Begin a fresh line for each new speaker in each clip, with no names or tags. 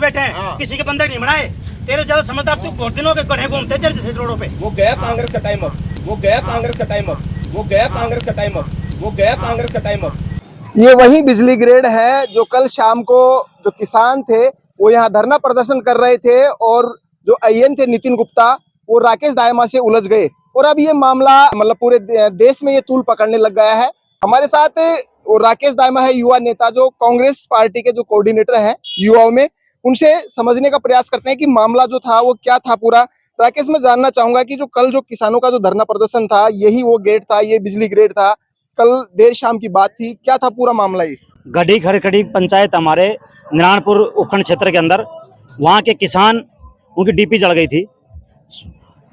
बैठे हैं, किसी के बंधक नहीं बनाए। तेरे ज्यादा समझदार तू बहुत दिनों के गढ़े घूमते तेरे जैसे रोडों पे।
वो गया कांग्रेस का टाइम अब, वो गया कांग्रेस का टाइम अब, वो गया कांग्रेस का टाइम अब, वो गया कांग्रेस का टाइम अब।
ये वही बिजली ग्रेड है जो कल शाम को जो किसान थे वो यहाँ धरना प्रदर्शन कर रहे थे और जो आईएन थे नितिन गुप्ता वो राकेश दायमा से उलझ गए और अब ये मामला मतलब पूरे देश में ये तूल पकड़ने लग गया है। हमारे साथ वो राकेश दायमा है, युवा नेता जो कांग्रेस पार्टी के जो कोऑर्डिनेटर हैं युवाओं में, उनसे समझने का प्रयास करते हैं कि मामला जो था वो क्या था पूरा। राकेश, मैं जानना चाहूंगा कि जो कल जो किसानों का जो धरना प्रदर्शन था यही वो गेट था, ये बिजली ग्रेड था, कल देर शाम की बात थी, क्या था पूरा मामला? ये
गढ़ी खरखड़ी पंचायत हमारे नारायणपुर उपखंड क्षेत्र के अंदर, वहाँ के किसान उनकी डीपी जल गई थी।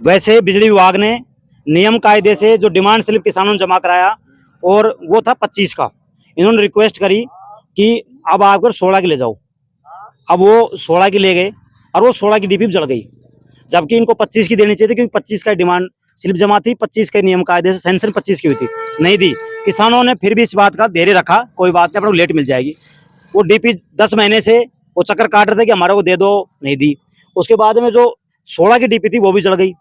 वैसे बिजली विभाग ने नियम कायदे से जो डिमांड स्लिप किसानों ने जमा कराया और वो था 25 का, इन्होंने रिक्वेस्ट करी कि अब आकर 16 की ले जाओ। अब वो 16 की ले गए और वो 16 की डीपी जल गई, जबकि इनको 25 की देनी चाहिए थी क्योंकि 25 का डिमांड स्लिप जमा थी, 25 के नियम कायदे से सैंक्शन 25 की हुई थी, नहीं दी। किसानों ने फिर भी इस बात का धैर्य रखा, कोई बात नहीं, अपने को लेट मिल जाएगी। वो डीपी 10 महीने से वो चक्कर काट रहे थे कि हमारे को दे दो, नहीं दी। उसके बाद में जो 16 की डीपी थी वो भी जल गई।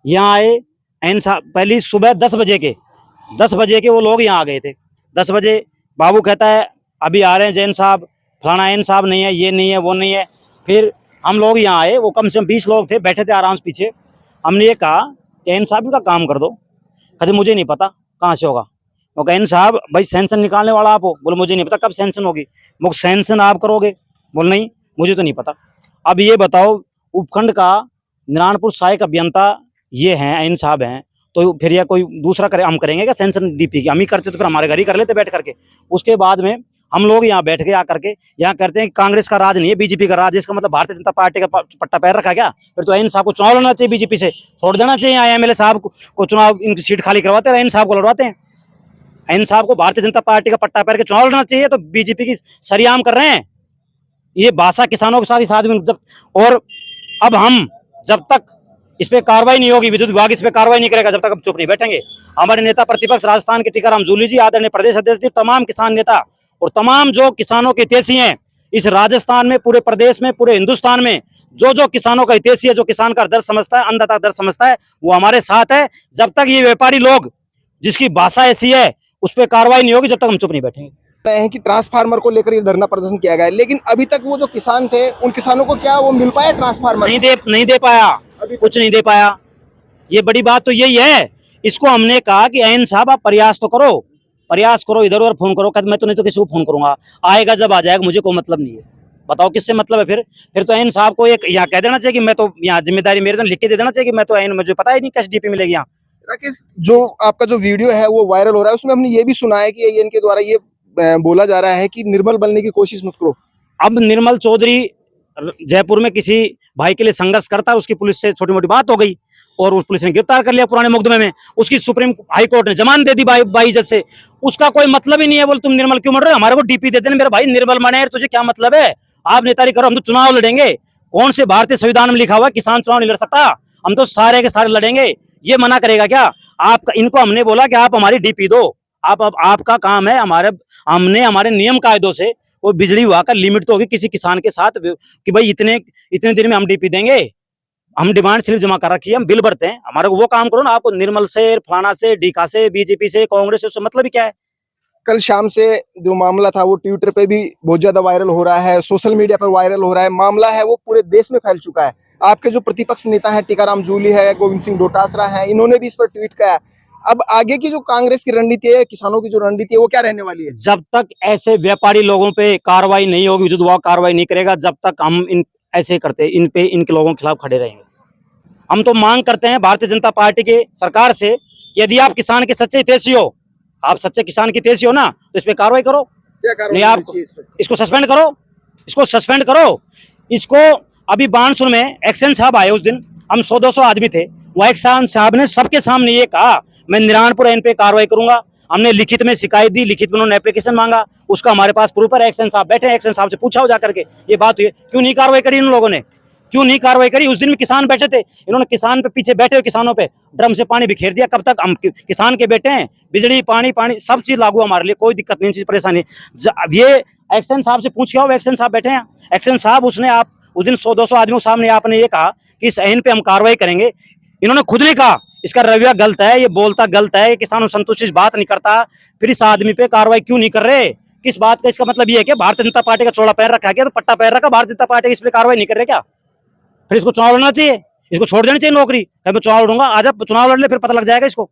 यहाँ आए एन साहब, पहली सुबह 10 बजे के वो लोग यहाँ आ गए थे। 10 बजे बाबू कहता है अभी आ रहे हैं जैन साहब, फलाना एन साहब नहीं है, ये नहीं है, वो नहीं है। फिर हम लोग यहाँ आए, वो कम से कम 20 लोग थे, बैठे थे आराम से पीछे। हमने ये कहा कि एन साहब का काम कर दो। कहते मुझे नहीं पता कहाँ से होगा। वो कहा एन साहब भाई सैंक्शन निकालने वाला आप हो? बोले मुझे नहीं पता कब सैंक्शन होगी। वो सैंक्शन आप करोगे? बोले नहीं मुझे तो नहीं पता। अब ये बताओ, उपखंड का नारायणपुर सहायक अभियंता ये हैं, एन साहब हैं, तो फिर या कोई दूसरा करे, हम करेंगे क्या सैंक्शन डीपी की? हम ही करते तो फिर हमारे घर ही कर लेते बैठ करके। उसके बाद में हम लोग यहाँ बैठ के आकर के यहाँ करते हैं कि कांग्रेस का राज नहीं है, बीजेपी का राज है। इसका मतलब भारतीय जनता पार्टी का पट्टा पैर रखा क्या? फिर तो एन साहब को चुनाव लड़ना चाहिए, बीजेपी से छोड़ देना चाहिए। एमएलए साहब को चुनाव, इनकी सीट खाली करवाते हैं, एन साहब को लड़वाते हैं। एन साहब को भारतीय जनता पार्टी का पट्टा पैर के चुनाव लड़ना चाहिए, तो बीजेपी की सरेआम कर रहे हैं। ये भाषा किसानों के साथ इस आदमी जब, और अब हम जब तक इस पे कार्रवाई नहीं होगी, विद्युत विभाग इस पे कार्रवाई नहीं करेगा, जब तक हम चुप नहीं बैठेंगे। हमारे नेता प्रतिपक्ष राजस्थान के टीकाराम जूली जी, आदरणीय प्रदेश अध्यक्ष जी, तमाम किसान नेता और तमाम जो किसानों के हितैषी हैं इस राजस्थान में, पूरे प्रदेश में, पूरे हिंदुस्तान में, जो किसानों का हितैषी है, जो किसान का दर्द समझता है, अन्नदाता दर्द समझता है, वो हमारे साथ है। जब तक ये व्यापारी लोग जिसकी भाषा ऐसी है उस पर कार्रवाई नहीं होगी, जब तक हम चुप नहीं बैठेंगे।
है कि ट्रांसफार्मर को लेकर ये धरना प्रदर्शन किया गया है, लेकिन अभी तक वो जो किसान थे उन किसानों को क्या वो मिल पाया ट्रांसफार्मर?
नहीं दे पाया, कुछ नहीं दे पाया। ये बड़ी बात तो यही है। इसको हमने कहा कि एन साहब आप प्रयास तो करो, प्रयास करो, इधर उधर फोन करो। कहते मैं तो नहीं तो किसी को फोन करूंगा, आएगा जब आ जाएगा, मुझे कोई मतलब नहीं है। बताओ किससे मतलब है? फिर तो एन साहब को एक यहाँ कह देना चाहिए कि मैं तो यहाँ जिम्मेदारी मेरे, लिख के दे देना चाहिए कि मैं तो एन, मुझे पता ही नहीं कैसे डीपी मिलेगी यहाँ।
राकेश, जो आपका जो वीडियो है वो वायरल हो रहा है, उसमें हमने ये भी सुना है कि इनके द्वारा ये बोला जा रहा है कि निर्मल बनने की कोशिश मत करो।
अब निर्मल चौधरी जयपुर में किसी भाई के लिए संघर्ष करता है, उसकी पुलिस से छोटी मोटी बात हो गई और उस पुलिस ने गिरफ्तार कर लिया पुराने मुकदमे में। उसकी सुप्रीम हाई कोर्ट ने जमानत दे दी बाइज्जत से। उसका कोई मतलब ही नहीं है। बोल तुम निर्मल क्यों मर रहे हो? हमारे को डीपी दे देना। मेरे भाई निर्मल बने, तुझे क्या मतलब है? आप नेतारी करो, हम तो चुनाव लड़ेंगे। कौन से भारतीय संविधान में लिखा हुआ है किसान चुनाव नहीं लड़ सकता? हम तो सारे के सारे लड़ेंगे। ये मना करेगा क्या? आप इनको हमने बोला कि आप हमारी डीपी दो, आपका काम है। हमारे नियम कायदों से कोई बिजली विभाग का लिमिट तो होगी किसी किसान के साथ कि भाई इतने दिन में हम डीपी देंगे। हम डिमांड स्लिप जमा कर रखी है, हम बिल भरते हैं, हमारे को वो काम करो ना। आपको निर्मल से, फलाना से, डीका से, बीजेपी से, कांग्रेस से, उससे मतलब ही क्या है?
कल शाम से जो मामला था वो ट्विटर पे भी बहुत ज्यादा वायरल हो रहा है, सोशल मीडिया पर वायरल हो रहा है। मामला है वो पूरे देश में फैल चुका है। आपके जो प्रतिपक्ष नेता है टीकाराम जूली है, गोविंद सिंह डोटासरा है, इन्होंने भी इस पर ट्वीट किया। अब आगे की जो कांग्रेस की रणनीति है, किसानों की जो रणनीति है, वो क्या रहने वाली है?
जब तक ऐसे व्यापारी लोगों पे कार्रवाई नहीं होगी, विद्युत विभाग कार्रवाई नहीं करेगा, जब तक हम ऐसे करते इनके लोगों के खिलाफ खड़े रहेंगे। हम तो मांग करते हैं भारतीय जनता पार्टी के सरकार से कि यदि आप किसान के सच्चे हितैषी हो, आप सच्चे किसान की हितैषी हो ना, तो इस पे कार्रवाई करो।
क्या कार्रवाई?
नहीं, आप इसको सस्पेंड करो, इसको अभी बानसूर में एक्शन साहब आए, उस दिन हम 100-200 आदमी थे। वो एक्शन साहब ने सबके सामने ये कहा मैं नारायणपुर एन पे कार्रवाई करूंगा। हमने लिखित में शिकायत दी, लिखित में उन्होंने एप्लीकेशन मांगा, उसका हमारे पास प्रूफ है। एक्शन साहब बैठे, एक्शन साहब से पूछा हो जाकर के ये बात हुई, क्यों नहीं कार्रवाई करी इन लोगों ने? क्यों नहीं कार्रवाई करी? उस दिन में किसान बैठे थे, इन्होंने किसान पे पीछे बैठे हुए किसानों पे ड्रम से पानी बिखेर दिया। कब तक हम किसान के बेटे हैं? बिजली, पानी सब चीज लागू हमारे लिए, कोई दिक्कत नहीं, चीज परेशानी। ये एक्शन साहब से पूछ के आओ, एक्शन साहब बैठे हैं। एक्शन साहब उस दिन 100-200 आदमियों के सामने आपने ये कहा कि इस आईन पे हम कार्रवाई करेंगे। इन्होंने खुद ने कहा इसका रवैया गलत है, ये बोलता गलत है, किसानों संतुष्ट इस बात नहीं करता, फिर इस आदमी पे कार्रवाई क्यों नहीं कर रहे? किस बात का? इसका मतलब ये है कि भारतीय जनता पार्टी का चौड़ा पैर रखा गया, तो पट्टा पैर रखा, भारतीय जनता पार्टी इस पे कार्रवाई नहीं कर रहे क्या? फिर इसको चुनाव लड़ना चाहिए, इसको छोड़ देनी चाहिए नौकरी। मैं चुनाव लड़ूंगा, आज चुनाव लड़ ले, फिर पता लग जाएगा। इसको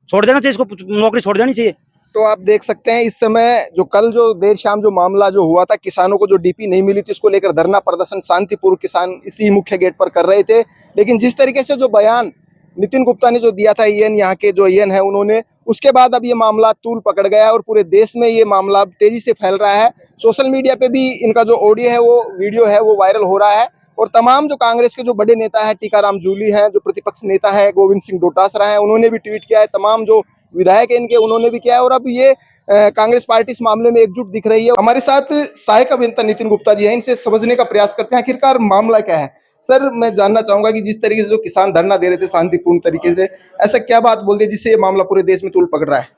छोड़ देना चाहिए, इसको नौकरी छोड़ देनी चाहिए।
तो आप देख सकते हैं इस समय जो कल जो देर शाम जो मामला जो हुआ था, किसानों को जो डीपी नहीं मिली थी, उसको लेकर धरना प्रदर्शन शांतिपूर्वक किसान इसी मुख्य गेट पर कर रहे थे। लेकिन जिस तरीके से जो बयान नितिन गुप्ता ने जो दिया था, ईएन यहाँ के जो ईएन है उन्होंने, उसके बाद अब ये मामला तूल पकड़ गया है और पूरे देश में ये मामला तेजी से फैल रहा है। सोशल मीडिया पे भी इनका जो ऑडियो है, वो वीडियो है, वो वायरल हो रहा है। और तमाम जो कांग्रेस के जो बड़े नेता है, टीकाराम जूली हैं, जो प्रतिपक्ष नेता है गोविंद सिंह डोटासरा हैं, उन्होंने भी ट्वीट किया है। तमाम जो विधायक है इनके, उन्होंने भी किया है। और अब ये कांग्रेस पार्टी इस मामले में एकजुट दिख रही है। हमारे साथ सहायक अभियंता नितिन गुप्ता जी हैं, इनसे समझने का प्रयास करते हैं आखिरकार मामला क्या है। सर, मैं जानना चाहूंगा कि जिस तरीके से जो किसान धरना दे रहे थे शांतिपूर्ण तरीके से, ऐसा क्या बात बोल दी जिससे ये मामला पूरे देश में तूल पकड़ रहा है?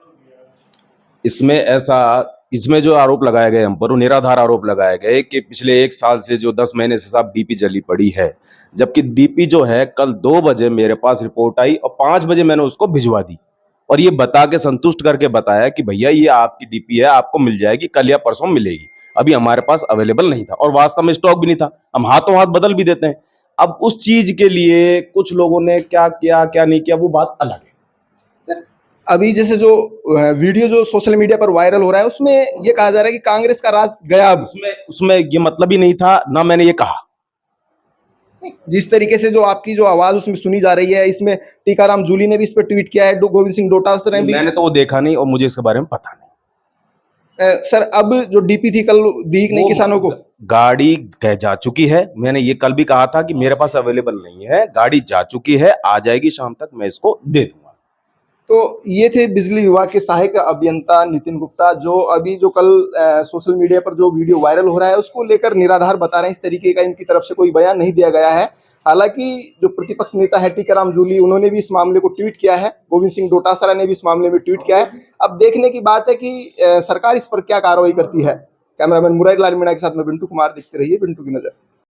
इसमें जो आरोप लगाए गए हम पर, वो निराधार आरोप लगाए गए कि पिछले 1 साल से जो 10 महीने से साहब डीपी जली पड़ी है। जबकि डीपी जो है कल 2 बजे मेरे पास रिपोर्ट आई और 5 बजे मैंने उसको भिजवा दी और ये बता के संतुष्ट करके बताया कि भैया ये आपकी डीपी है, आपको मिल जाएगी, कल या परसों मिलेगी। अभी हमारे पास अवेलेबल नहीं था और वास्तव में स्टॉक भी नहीं था। हम हाथों हाथ बदल भी देते हैं। अब उस चीज के लिए कुछ लोगों ने क्या किया क्या नहीं किया, वो बात अलग है।
अभी जैसे जो वीडियो जो सोशल मीडिया पर वायरल हो रहा है, उसमें ये कहा जा रहा है कि कांग्रेस का राज गया। अब
उसमें ये मतलब ही नहीं था, ना मैंने ये कहा।
जिस तरीके से जो आपकी जो आवाज उसमें सुनी जा रही है, इसमें टीकाराम जूली ने भी इस पर ट्वीट किया है, गोविंद सिंह डोटासरा ने भी।
मैंने तो वो देखा नहीं और मुझे इसके बारे में पता नहीं।
सर, अब जो डीपी थी कल दी नहीं किसानों को,
गाड़ी जा चुकी है। मैंने ये कल भी कहा था कि मेरे पास अवेलेबल नहीं है, गाड़ी जा चुकी है, आ जाएगी शाम तक, मैं इसको दे दूंगा।
तो ये थे बिजली विभाग के सहायक अभियंता नितिन गुप्ता, जो अभी जो कल सोशल मीडिया पर जो वीडियो वायरल हो रहा है उसको लेकर निराधार बता रहे हैं। इस तरीके का इनकी तरफ से कोई बयान नहीं दिया गया है। हालांकि जो प्रतिपक्ष नेता है टीकाराम जूली, उन्होंने भी इस मामले को ट्वीट किया है। गोविंद सिंह डोटासरा ने भी इस मामले में ट्वीट किया है। अब देखने की बात है कि सरकार इस पर क्या कार्रवाई करती है। कैमरामैन मुरारी लाल मीणा के साथ में बिंटू कुमार, देखते रहिए बिंटू की नजर।